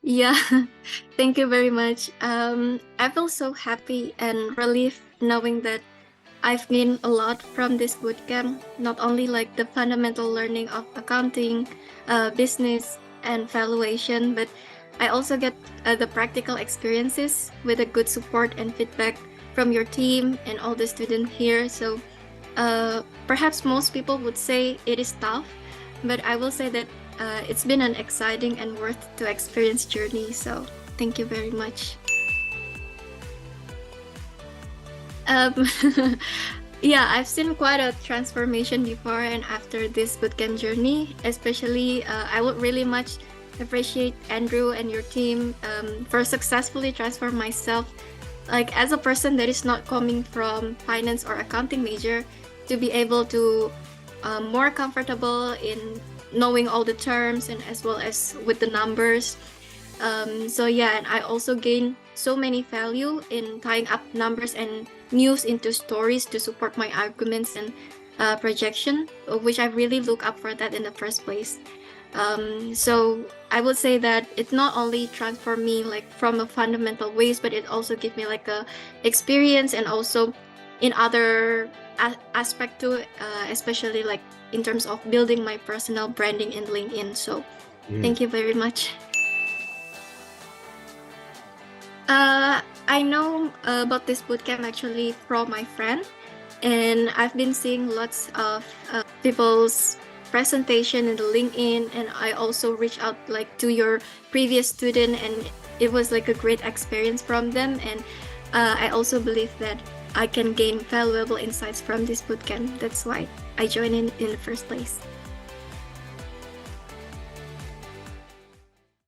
Yeah, thank you very much. I feel so happy and relieved knowing that I've gained a lot from this bootcamp, not only like the fundamental learning of accounting, business, and valuation, but I also get the practical experiences with a good support and feedback from your team and all the students here. So perhaps most people would say it is tough, but I will say that it's been an exciting and worth to experience journey. So thank you very much. Um, yeah, I've seen quite a transformation before and after this bootcamp journey. Especially, I would really much appreciate Andrew and your team for successfully transform myself, like as a person that is not coming from finance or accounting major, to be able to more comfortable in knowing all the terms and as well as with the numbers. So yeah, and I also gain so many value in tying up numbers and news into stories to support my arguments and projection, which I really look up for that in the first place. So I would say that it not only transformed me like from a fundamental ways, but it also gave me like a experience and also in other aspect to it, especially like in terms of building my personal branding in LinkedIn. So thank you very much. I know about this bootcamp actually from my friend, and I've been seeing lots of people's presentation in the LinkedIn, and I also reached out like to your previous student, and it was like a great experience from them, and I also believe that I can gain valuable insights from this bootcamp. That's why I joined in the first place.